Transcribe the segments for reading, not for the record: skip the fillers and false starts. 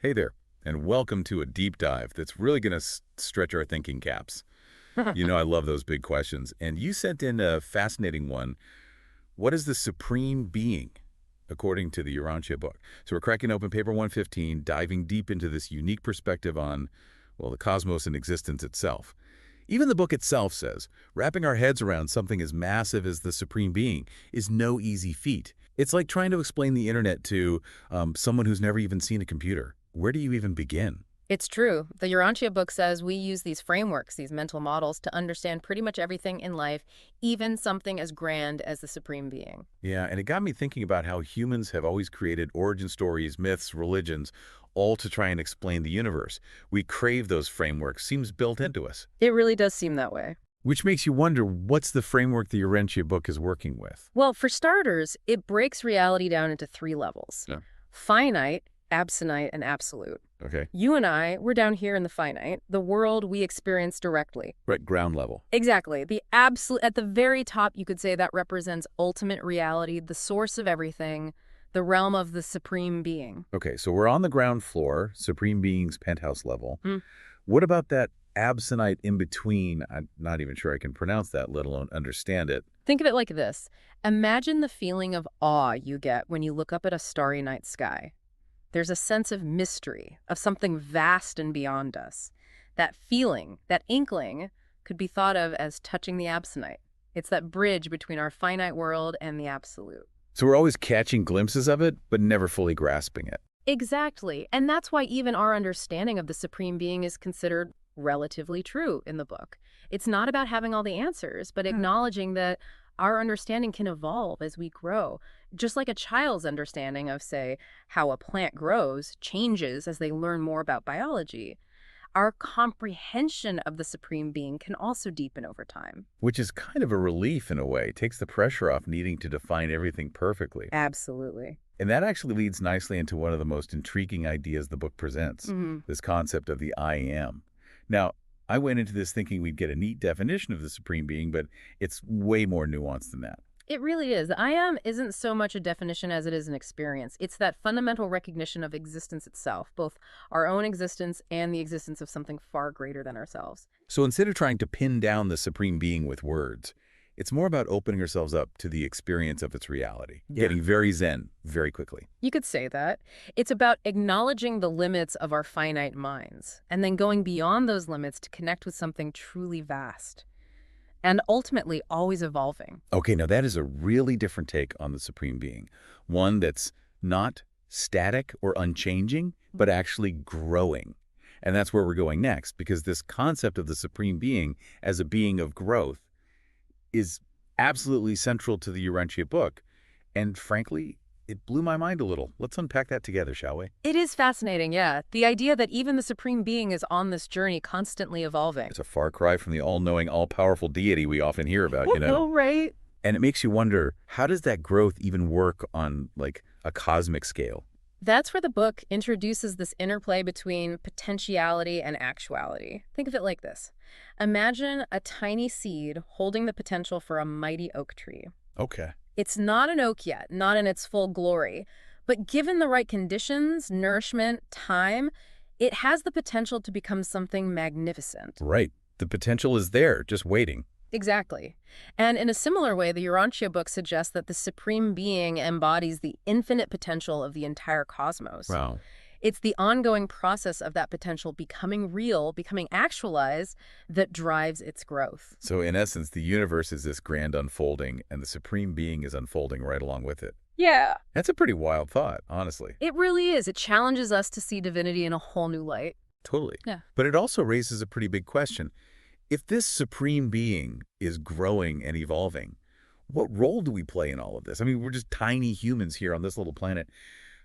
Hey there, and welcome to a deep dive that's really going to stretch our thinking caps. You know, I love those big questions. And you sent in a fascinating one. What is the supreme being, according to the Urantia book? So we're cracking open paper 115, diving deep into this unique perspective on, well, the cosmos and existence itself. Even the book itself says, wrapping our heads around something as massive as the supreme being is no easy feat. It's like trying to explain the internet to someone who's never even seen a computer. Where do you even begin? It's true. The Urantia book says we use these frameworks, these mental models, to understand pretty much everything in life, even something as grand as the supreme being. Yeah, and it got me thinking about how humans have always created origin stories, myths, religions, all to try and explain the universe. We crave those frameworks, seems built into us. It really does seem that way. Which makes you wonder, what's the framework the Urantia book is working with? Well, for starters, it breaks reality down into three levels. Yeah. Finite, absonite, and absolute. Okay. You and I, we're down here in the finite, the world we experience directly. Right, ground level. Exactly. The absolute, at the very top, you could say that represents ultimate reality, the source of everything, the realm of the supreme being. Okay, so we're on the ground floor, supreme being's penthouse level. What about that absonite in between? I'm not even sure I can pronounce that, let alone understand it. Think of it like this. Imagine the feeling of awe you get when you look up at a starry night sky. There's a sense of mystery, of something vast and beyond us. That feeling, that inkling, could be thought of as touching the absonite. It's that bridge between our finite world and the absolute. So we're always catching glimpses of it, but never fully grasping it. Exactly. And that's why even our understanding of the supreme being is considered relatively true in the book. It's not about having all the answers, but acknowledging that our understanding can evolve as we grow. Just like a child's understanding of, say, how a plant grows changes as they learn more about biology. Our comprehension of the supreme being can also deepen over time. Which is kind of a relief in a way. It takes the pressure off needing to define everything perfectly. Absolutely. And that actually leads nicely into one of the most intriguing ideas the book presents, this concept of the I am. Now, I went into this thinking we'd get a neat definition of the supreme being, but it's way more nuanced than that. It really is. The I am isn't so much a definition as it is an experience. It's that fundamental recognition of existence itself, both our own existence and the existence of something far greater than ourselves. So instead of trying to pin down the supreme being with words, it's more about opening ourselves up to the experience of its reality, getting very zen very quickly. You could say that. It's about acknowledging the limits of our finite minds and then going beyond those limits to connect with something truly vast and ultimately always evolving. Okay, now that is a really different take on the supreme being. One that's not static or unchanging, but actually growing. And that's where we're going next, because this concept of the supreme being as a being of growth is absolutely central to the Urantia book. And frankly, it blew my mind a little. Let's unpack that together, shall we? It is fascinating, yeah. The idea that even the supreme being is on this journey constantly evolving. It's a far cry from the all-knowing, all-powerful deity we often hear about, you know? Oh, right. And it makes you wonder, how does that growth even work on, like, a cosmic scale? That's where the book introduces this interplay between potentiality and actuality. Think of it like this. Imagine a tiny seed holding the potential for a mighty oak tree. Okay. It's not an oak yet, not in its full glory, but given the right conditions, nourishment, time, it has the potential to become something magnificent. Right. The potential is there, just waiting. Exactly. And in a similar way, the Urantia book suggests that the supreme being embodies the infinite potential of the entire cosmos. Wow. It's the ongoing process of that potential becoming real, becoming actualized, that drives its growth. So in essence, the universe is this grand unfolding, and the supreme being is unfolding right along with it. Yeah. That's a pretty wild thought, honestly. It really is. It challenges us to see divinity in a whole new light. Totally. Yeah. But it also raises a pretty big question. If this supreme being is growing and evolving, what role do we play in all of this? I mean, we're just tiny humans here on this little planet.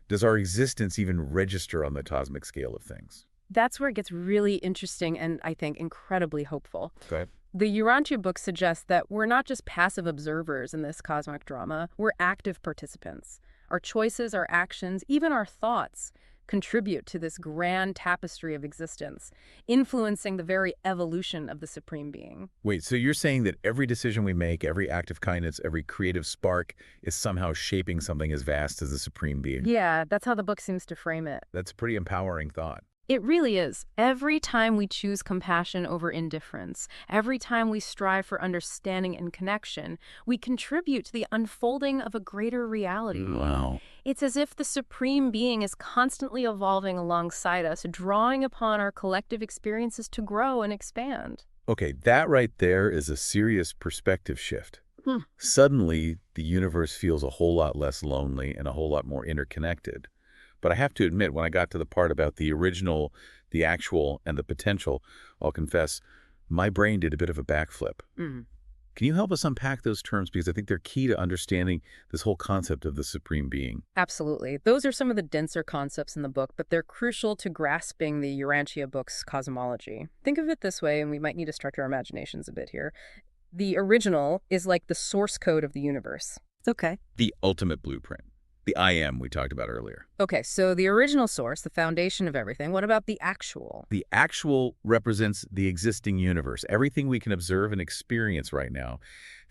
Does our existence even register on the cosmic scale of things? That's where it gets really interesting and, I think, incredibly hopeful. Go ahead. The Urantia book suggests that we're not just passive observers in this cosmic drama, we're active participants. Our choices, our actions, even our thoughts contribute to this grand tapestry of existence, influencing the very evolution of the Supreme Being. Wait, so you're saying that every decision we make, every act of kindness, every creative spark is somehow shaping something as vast as the Supreme Being? Yeah, that's how the book seems to frame it. That's a pretty empowering thought. It really is. Every time we choose compassion over indifference, every time we strive for understanding and connection, we contribute to the unfolding of a greater reality. Wow. It's as if the Supreme Being is constantly evolving alongside us, drawing upon our collective experiences to grow and expand. Okay, that right there is a serious perspective shift. Suddenly, the universe feels a whole lot less lonely and a whole lot more interconnected. But I have to admit, when I got to the part about the original, the actual, and the potential, I'll confess, my brain did a bit of a backflip. Can you help us unpack those terms? Because I think they're key to understanding this whole concept of the Supreme Being. Absolutely. Those are some of the denser concepts in the book, but they're crucial to grasping the Urantia Book's cosmology. Think of it this way, and we might need to stretch our imaginations a bit here. The original is like the source code of the universe. Okay. The ultimate blueprint. The I am we talked about earlier. Okay, so the original source, the foundation of everything. What about the actual? The actual represents the existing universe, everything we can observe and experience right now.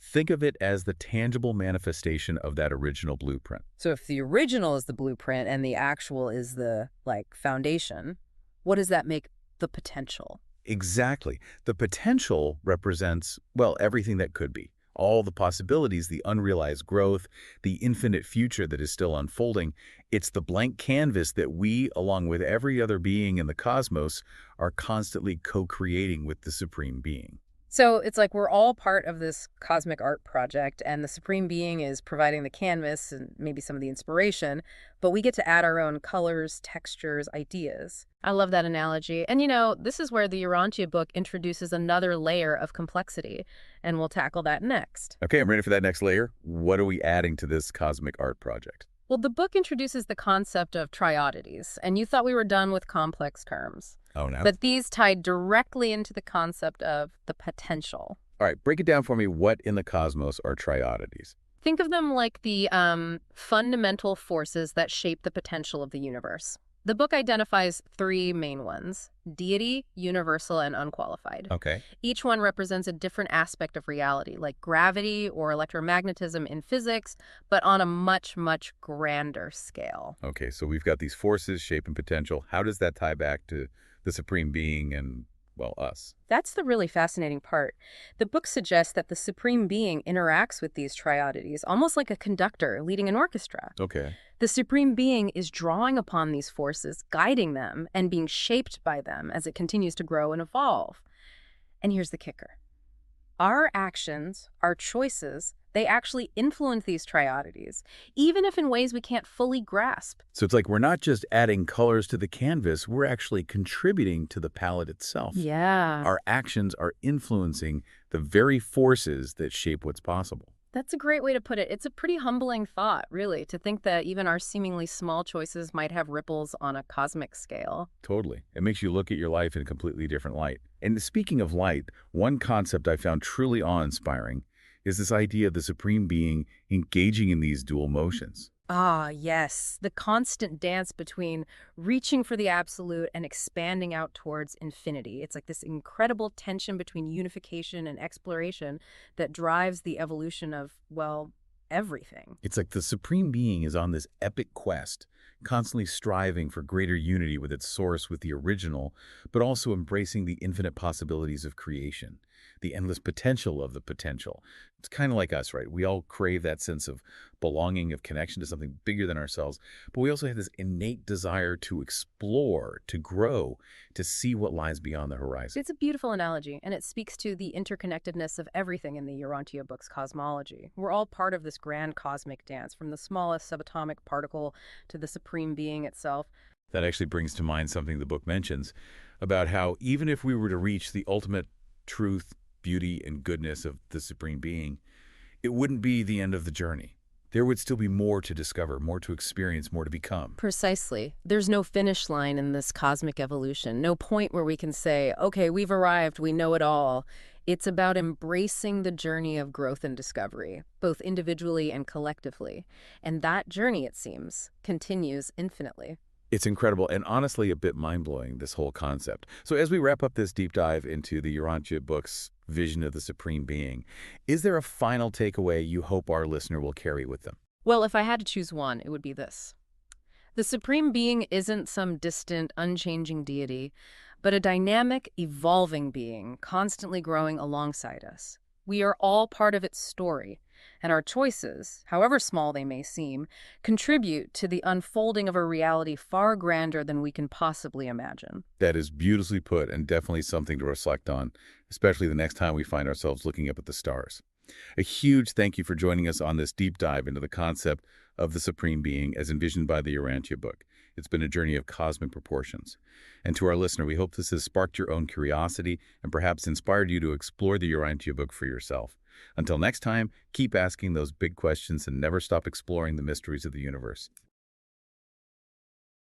Think of it as the tangible manifestation of that original blueprint. So if the original is the blueprint and the actual is the, foundation, what does that make the potential? Exactly. The potential represents, well, everything that could be. All the possibilities, the unrealized growth, the infinite future that is still unfolding. It's the blank canvas that we, along with every other being in the cosmos, are constantly co-creating with the Supreme Being. So it's like we're all part of this cosmic art project, and the Supreme Being is providing the canvas and maybe some of the inspiration, but we get to add our own colors, textures, ideas. I love that analogy. And this is where the Urantia book introduces another layer of complexity, and we'll tackle that next. Okay, I'm ready for that next layer. What are we adding to this cosmic art project? Well, the book introduces the concept of triodities, and you thought we were done with complex terms. Oh, no. But these tie directly into the concept of the potential. All right, break it down for me. What in the cosmos are triodities? Think of them like the fundamental forces that shape the potential of the universe. The book identifies three main ones: deity, universal, and unqualified. Okay. Each one represents a different aspect of reality, like gravity or electromagnetism in physics, but on a much, much grander scale. Okay, so we've got these forces, shape, and potential. How does that tie back to the Supreme Being and, well, us? That's the really fascinating part. The book suggests that the Supreme Being interacts with these triodities almost like a conductor leading an orchestra. Okay. The Supreme Being is drawing upon these forces, guiding them, and being shaped by them as it continues to grow and evolve. And here's the kicker. Our actions, our choices, they actually influence these triodities, even if in ways we can't fully grasp. So it's like we're not just adding colors to the canvas, we're actually contributing to the palette itself. Yeah. Our actions are influencing the very forces that shape what's possible. That's a great way to put it. It's a pretty humbling thought, really, to think that even our seemingly small choices might have ripples on a cosmic scale. Totally. It makes you look at your life in a completely different light. And speaking of light, one concept I found truly awe-inspiring is this idea of the Supreme Being engaging in these dual motions. Ah, yes. The constant dance between reaching for the absolute and expanding out towards infinity. It's like this incredible tension between unification and exploration that drives the evolution of, well, everything. It's like the Supreme Being is on this epic quest, constantly striving for greater unity with its source, with the original, but also embracing the infinite possibilities of creation, the endless potential of the potential. It's kind of like us, right? We all crave that sense of belonging, of connection to something bigger than ourselves, but we also have this innate desire to explore, to grow, to see what lies beyond the horizon. It's a beautiful analogy, and it speaks to the interconnectedness of everything in the Urantia book's cosmology. We're all part of this grand cosmic dance, from the smallest subatomic particle to the Supreme Being itself. That actually brings to mind something the book mentions about how even if we were to reach the ultimate truth, beauty, and goodness of the Supreme Being, it wouldn't be the end of the journey. There would still be more to discover, more to experience, more to become. Precisely. There's no finish line in this cosmic evolution, no point where we can say, okay, we've arrived, we know it all. It's about embracing the journey of growth and discovery, both individually and collectively. And that journey, it seems, continues infinitely. It's incredible and honestly a bit mind-blowing, this whole concept. So as we wrap up this deep dive into the Urantia book's vision of the Supreme Being, is there a final takeaway you hope our listener will carry with them? Well, if I had to choose one, it would be this. The Supreme Being isn't some distant, unchanging deity, but a dynamic, evolving being, constantly growing alongside us. We are all part of its story, and our choices, however small they may seem, contribute to the unfolding of a reality far grander than we can possibly imagine. That is beautifully put and definitely something to reflect on, especially the next time we find ourselves looking up at the stars. A huge thank you for joining us on this deep dive into the concept of the Supreme Being as envisioned by the Urantia book. It's been a journey of cosmic proportions. And to our listener, we hope this has sparked your own curiosity and perhaps inspired you to explore the Urantia book for yourself. Until next time, keep asking those big questions and never stop exploring the mysteries of the universe.